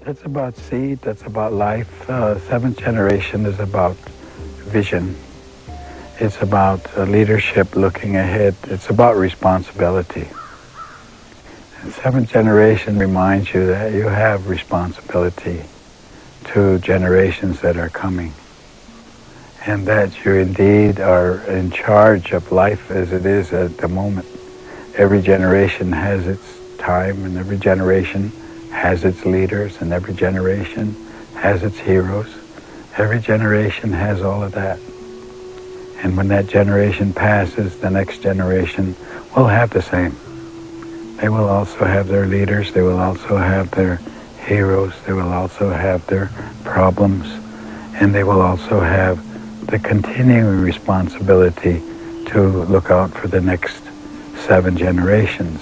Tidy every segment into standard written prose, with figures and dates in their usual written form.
That's about seed, that's about life. Seventh generation is about vision. It's about leadership, looking ahead. It's about responsibility. And seventh generation reminds you that you have responsibility to generations that are coming, and that you indeed are in charge of life as it is at the moment. Every generation has its time, and every generation has its leaders, and every generation has its heroes. Every generation has all of that. And when that generation passes, the next generation will have the same. They will also have their leaders, they will also have their heroes, they will also have their problems, and they will also have the continuing responsibility to look out for the next 7 generations.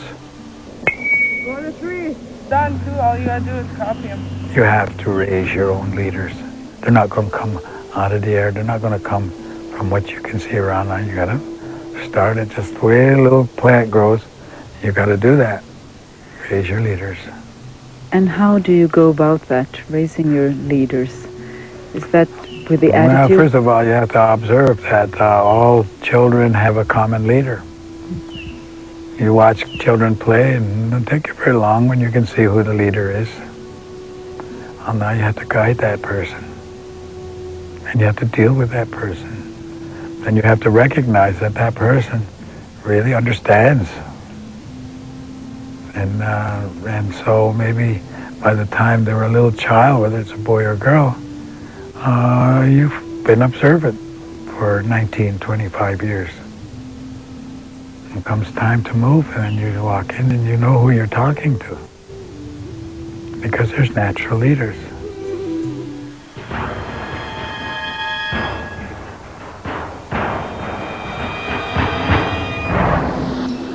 Go to 3. Done, too. All you gotta do is copy them. You have to raise your own leaders. They're not going to come out of the air. They're not going to come from what you can see around now. You got to start it just the way a little plant grows. You got to do that. Raise your leaders. And how do you go about that, raising your leaders? Is that with the attitude? First of all, you have to observe that all children have a common leader. You watch children play, and it doesn't take you very long when you can see who the leader is. Well, now you have to guide that person, and you have to deal with that person. Then you have to recognize that that person really understands. And so maybe by the time they were a little child, whether it's a boy or girl, you've been observant for 19, 25 years. It comes time to move, and you walk in and you know who you're talking to, because there's natural leaders.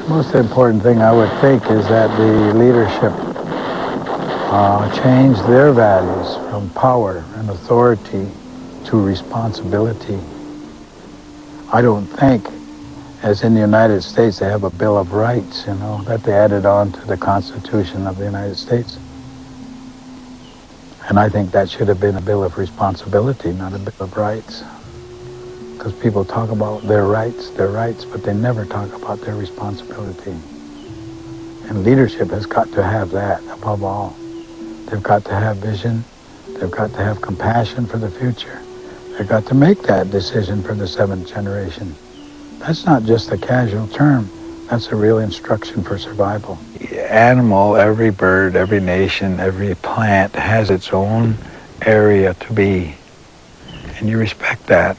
The most important thing I would think is that the leadership change their values from power and authority to responsibility. I don't think, as in the United States, they have a Bill of Rights, that they added on to the Constitution of the United States. And I think that should have been a Bill of Responsibility, not a Bill of Rights. Because people talk about their rights, but they never talk about their responsibility. And leadership has got to have that above all. They've got to have vision. They've got to have compassion for the future. They've got to make that decision for the 7th generation. That's not just a casual term. That's a real instruction for survival. Animal, every bird, every nation, every plant has its own area to be. And you respect that.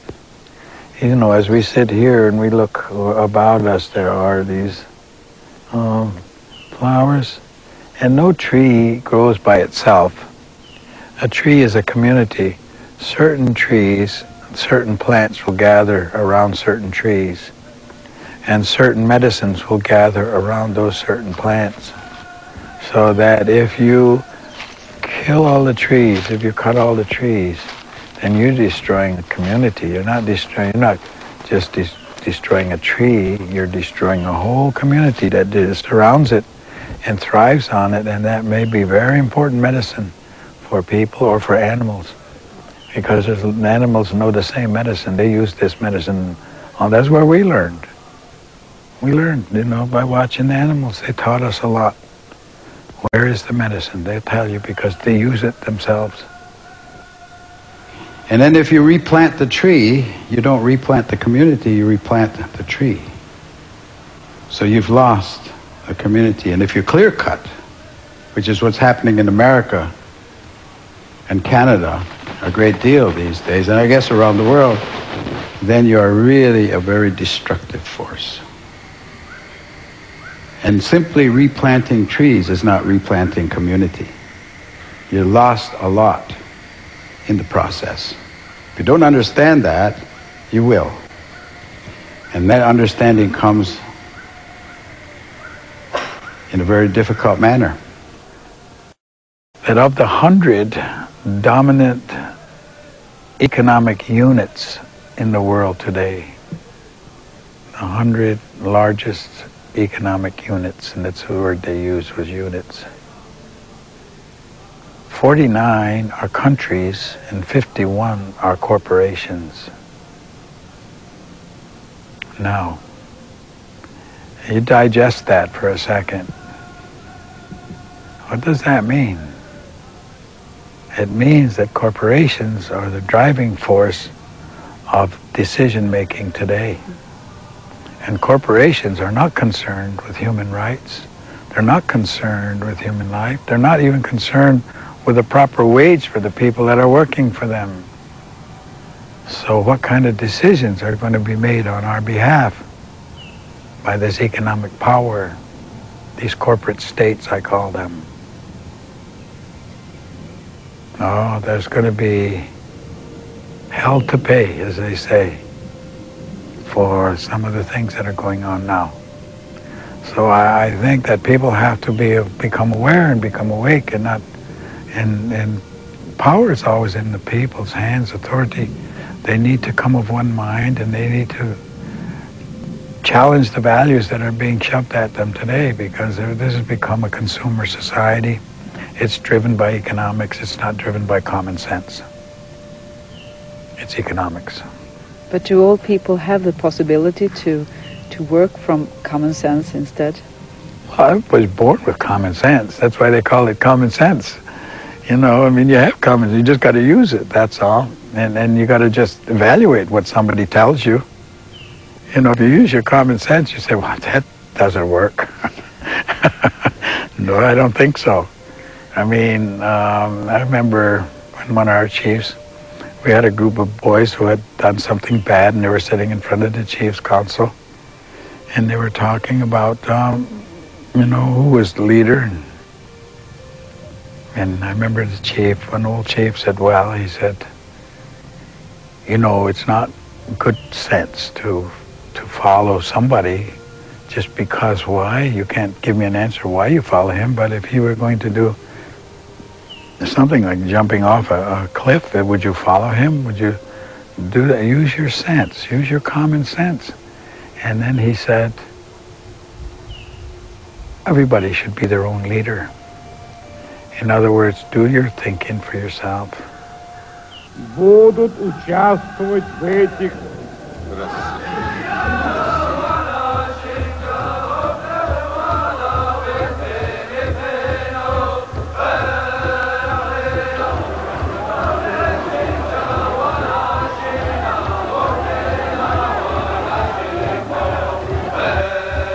As we sit here and we look about us, there are these flowers. And no tree grows by itself. A tree is a community. Certain trees, certain plants will gather around certain trees. And certain medicines will gather around those certain plants. So that if you kill all the trees, if you cut all the trees, then you're destroying the community. You're not just destroying a tree, you're destroying a whole community that surrounds it and thrives on it, and that may be very important medicine for people or for animals. Because animals know the same medicine. They use this medicine. That's where we learned. We learned, by watching the animals. They taught us a lot. Where is the medicine? They'll tell you because they use it themselves. And then if you replant the tree, you don't replant the community, you replant the tree. So you've lost a community. And if you clear cut, which is what's happening in America and Canada a great deal these days, and I guess around the world, then you are really a very destructive force. And simply replanting trees is not replanting community. You lost a lot in the process. If you don't understand that, you will. And that understanding comes in a very difficult manner. That of the 100 dominant economic units in the world today, the 100 largest economic units, and that's the word they used was units. 49 are countries and 51 are corporations. Now, you digest that for a second. What does that mean? It means that corporations are the driving force of decision-making today. And corporations are not concerned with human rights. They're not concerned with human life. They're not even concerned with a proper wage for the people that are working for them. So what kind of decisions are going to be made on our behalf by this economic power, these corporate states, I call them? Oh, there's going to be hell to pay, as they say, for some of the things that are going on now. So I think that people have to become aware and become awake, and not, and power is always in the people's hands, authority. They need to come of one mind, and they need to challenge the values that are being shoved at them today, because this has become a consumer society. It's driven by economics. It's not driven by common sense. It's economics. But do all people have the possibility to work from common sense instead? Well, I was born with common sense. That's why they call it common sense. You know, I mean, you have common sense. You just got to use it, that's all. And you got to just evaluate what somebody tells you. You know, if you use your common sense, you say, well, that doesn't work. No, I don't think so. I mean, I remember when one of our chiefs, we had a group of boys who had done something bad, and they were sitting in front of the chief's council, and they were talking about, you know, who was the leader. And I remember the chief, an old chief, said, well, he said, you know, it's not good sense to follow somebody just because. Why? You can't give me an answer why you follow him, but if you were going to do something like jumping off a cliff, would you follow him? Would you do that? Use your sense. Use your common sense. And then he said, everybody should be their own leader. In other words, do your thinking for yourself. Будут участвовать в этих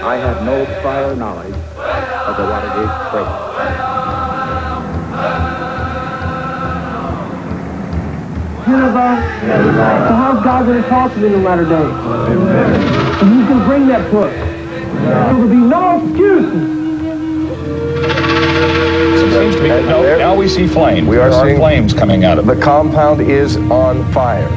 I have no prior knowledge of the Watergate break. So how's God going to talk to me in the latter days? And who's going to bring that book? There will be no excuses. Now we see flames. There are flames coming out of it. The compound is on fire.